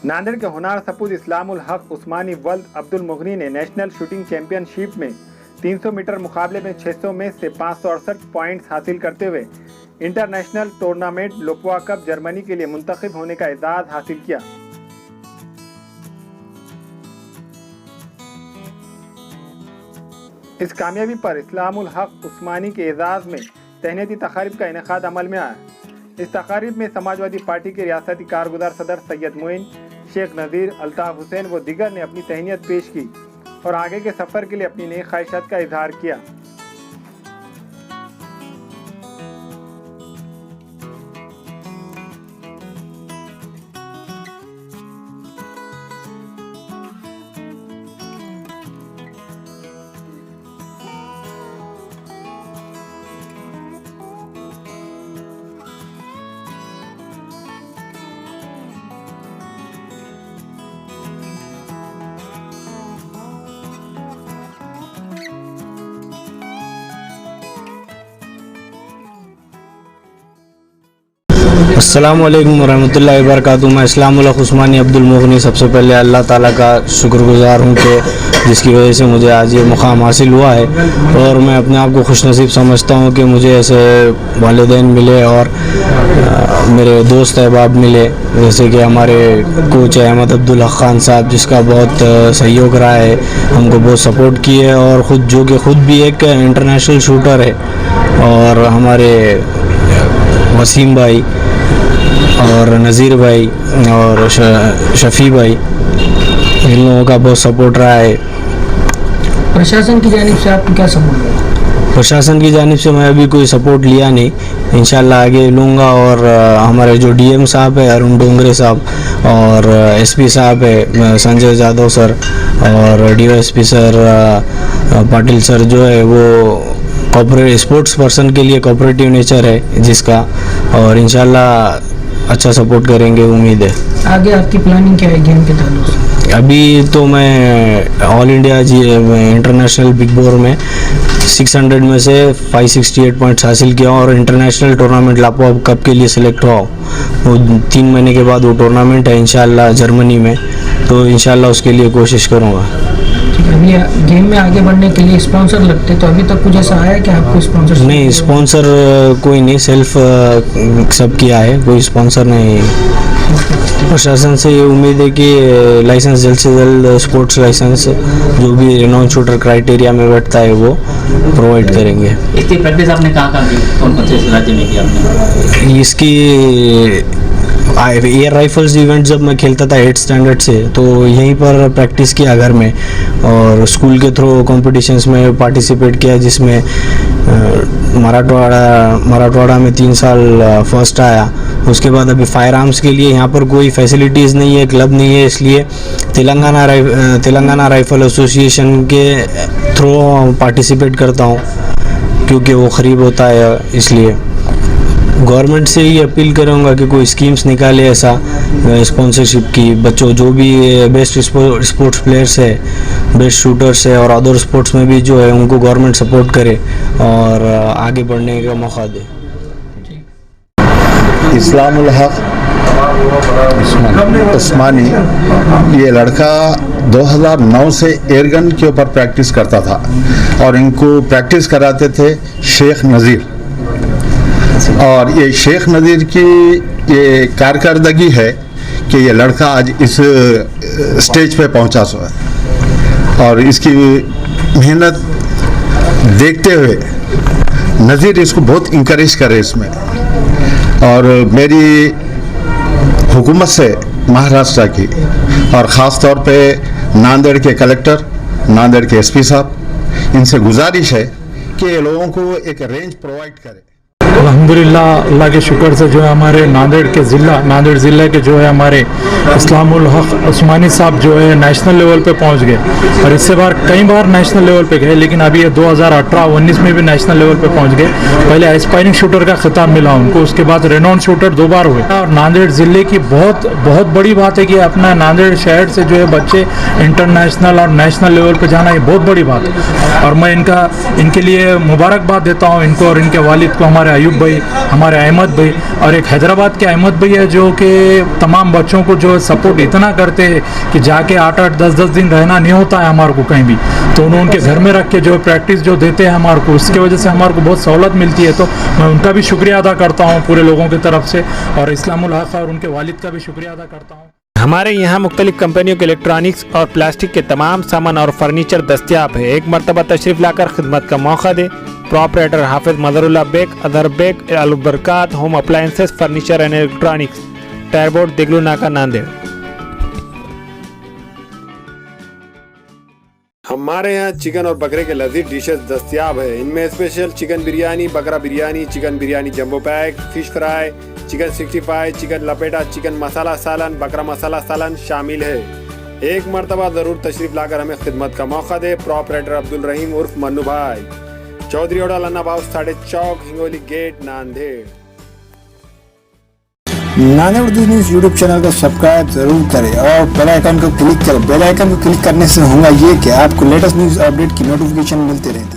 नांदेड़ के होनार सपूत इस्लामुल हक उस्मानी वल्द अब्दुल मुगनी ने नेशनल शूटिंग चैंपियनशिप में 300 मीटर मुकाबले में 600 में से 568 पॉइंट्स हासिल करते हुए इंटरनेशनल टूर्नामेंट लोपवा कप जर्मनी के लिए मुंतखब होने का एजाज़ हासिल किया। इस कामयाबी पर इस्लामुल हक उस्मानी के एजाज़ में तहनीती तकारीब का इनेकाद अमल में आया। इस तकारीब में समाजवादी पार्टी के रियासती कारगुजार सदर सैयद मोइन, शेख नज़ीर, अल्ताफ़ हुसैन व दीगर ने अपनी तहनीत पेश की और आगे के सफ़र के लिए अपनी नई ख्वाहिशात का इजहार किया। अस्सलाम वालेकुम रहमतुल्लाहि व बरकातुहू। मैं इस्लामुल हक उस्मानी अब्दुल मुगनी सबसे पहले अल्लाह ताला का शुक्रगुजार हूँ कि जिसकी वजह से मुझे आज ये मुकाम हासिल हुआ है और मैं अपने आप को खुशनसीब समझता हूँ कि मुझे ऐसे वालिदैन मिले और मेरे दोस्त अहबाब मिले, जैसे कि हमारे कोच अहमद अब्दुल हक खान साहब जिसका बहुत सहयोग रहा है, हमको बहुत सपोर्ट किए और ख़ुद जो कि ख़ुद भी एक इंटरनेशनल शूटर है, और हमारे वसीम भाई और नज़ीर भाई और शफ़ी भाई, इन लोगों का बहुत सपोर्ट रहा है। प्रशासन की जानिब से आपको क्या सपोर्ट है? प्रशासन की जानिब से मैं अभी कोई सपोर्ट लिया नहीं, इंशाल्लाह आगे लूँगा। और हमारे जो डीएम साहब है अरुण डोंगरे साहब और एसपी साहब है संजय जादव सर और डीओएसपी सर पाटिल सर जो है वो स्पोर्ट्स पर्सन के लिए कोऑपरेटिव नेचर है जिसका, और इंशाल्लाह अच्छा सपोर्ट करेंगे, उम्मीद है। आगे आपकी प्लानिंग क्या है गेम के ताल्लुक से? अभी तो मैं all India international big bore में 600 में से 568 पॉइंट्स हासिल किया और इंटरनेशनल टूर्नामेंट लोपवा कप के लिए सिलेक्ट हुआ। वो 3 महीने के बाद वो टूर्नामेंट है इंशाल्लाह जर्मनी में, तो इंशाल्लाह उसके लिए कोशिश करूँगा। अभी गेम में आगे बढ़ने के लिए स्पॉन्सर लगते, तो अभी तक कुछ ऐसा आया कि आपको स्पॉन्सर? नहीं, स्पॉन्सर कोई नहीं, सेल्फ सब किया है, कोई स्पॉन्सर नहीं। प्रशासन से ये उम्मीद है कि लाइसेंस जल्द से जल्द स्पोर्ट्स लाइसेंस जो भी रिनाउंड शूटर क्राइटेरिया में बैठता है वो प्रोवाइड करेंगे। इसकी प्रैक्टिस आपने कहाँ की, कौन से राज्य में की आपने? इसकी एयर राइफल्स इवेंट जब मैं खेलता था 8th स्टैंडर्ड से, तो यहीं पर प्रैक्टिस किया घर में, और स्कूल के थ्रू कॉम्पिटिशन्स में पार्टिसिपेट किया जिसमें मराठवाड़ा में 3 साल फर्स्ट आया। उसके बाद अभी फायर आर्म्स के लिए यहाँ पर कोई फैसिलिटीज़ नहीं है, क्लब नहीं है, इसलिए तेलंगाना राइफल एसोसिएशन के थ्रू पार्टिसिपेट करता हूँ क्योंकि वो करीब होता है। इसलिए गवर्नमेंट से ही अपील करूँगा कि कोई स्कीम्स निकाले ऐसा स्पॉन्सरशिप की, बच्चों जो भी बेस्ट स्पोर्ट्स प्लेयर्स है, बेस्ट शूटर्स है और अदर स्पोर्ट्स में भी जो है उनको गवर्नमेंट सपोर्ट करे और आगे बढ़ने का मौका दे। इस्लामुल हक उस्मानी ये लड़का 2009 से एयरगन के ऊपर प्रैक्टिस करता था और इनको प्रैक्टिस कराते थे शेख नज़ीर, और ये शेख नज़ीर की ये कारकर्दगी है कि ये लड़का आज इस स्टेज पे पहुंचा सो है, और इसकी मेहनत देखते हुए नज़ीर इसको बहुत इंकरेज करे इसमें। और मेरी हुकूमत से महाराष्ट्र की और ख़ास तौर पे नांदेड़ के कलेक्टर, नांदेड़ के एसपी साहब, इनसे गुजारिश है कि ये लोगों को एक रेंज प्रोवाइड करें। अल्हम्दुलिल्लाह, अल्लाह के शुक्र से जो है हमारे नांदेड़ ज़िले के जो है हमारे इस्लामुल हक उस्मानी साहब जो है नेशनल लेवल पे पहुंच गए, और इससे बार कई बार नेशनल लेवल पे गए, लेकिन अभी ये 2018-19 में भी नेशनल लेवल पे पहुंच गए। पहले एस्पायरिंग शूटर का खिताब मिला उनको, उसके बाद रेनाउंड शूटर 2 बार हुए। और नांदेड़ ज़िले की बहुत बड़ी बात है कि अपना नांदेड़ शहर से जो है बच्चे इंटरनेशनल और नेशनल लेवल पर जाना, ये बहुत बड़ी बात है, और मैं इनके लिए मुबारकबाद देता हूँ, इनको और इनके वालिद को, हमारे अयूब भाई, हमारे अहमद भाई, और एक हैदराबाद के अहमद भाई है जो कि तमाम बच्चों को जो सपोर्ट इतना करते हैं कि जाके 8-8 10-10 दिन रहना नहीं होता है हमारे को कहीं भी, तो उनके घर में रख के जो प्रैक्टिस जो देते हैं हमारे को, उसकी वजह से हमारे को बहुत सहूलत मिलती है। तो मैं उनका भी शुक्रिया अदा करता हूँ पूरे लोगों की तरफ से, और इस्लामुल हक और उनके वालिद का भी शुक्रिया अदा करता हूँ। हमारे यहाँ मुख्तलिफ कंपनियों के इलेक्ट्रॉनिक्स और प्लास्टिक के तमाम सामान और फर्नीचर दस्तियाब है। एक मरतबा तशरीफ़ लाकर खिदमत का मौका दे। प्रोपराइटर हाफिज मदरुल्लाह बेग, अदर Baig, Albarkat home appliances, furniture and electronics, टायरबोर्ड, दिगलू नाका, नांदेड़। हमारे यहाँ चिकन और बकरे के लजीज डिशेस दस्तियाब है। इनमें स्पेशल चिकन बिरयानी, बकरा biryani, chicken biryani jumbo pack, fish fry, chicken 65, chicken लपेटा, चिकन मसाला सालन, बकरा मसाला सालन शामिल है। एक मरतबा ज़रूर तशरीफ़ लाकर हमें खिदमत का मौका दे। प्रोपराइटर अब्दुल रहीम उर्फ मन्नू भाई, चौधरी ओडा लन्ना हाउस, 3.5 चौक, Hingoli gate, Nanded. Nanded Urdu news YouTube channel को सब्सक्राइब जरूर करें और बेल आइकन को क्लिक करें। बेल आइकन को क्लिक करने से होगा ये कि आपको लेटेस्ट न्यूज़ अपडेट की नोटिफिकेशन मिलती रहती है।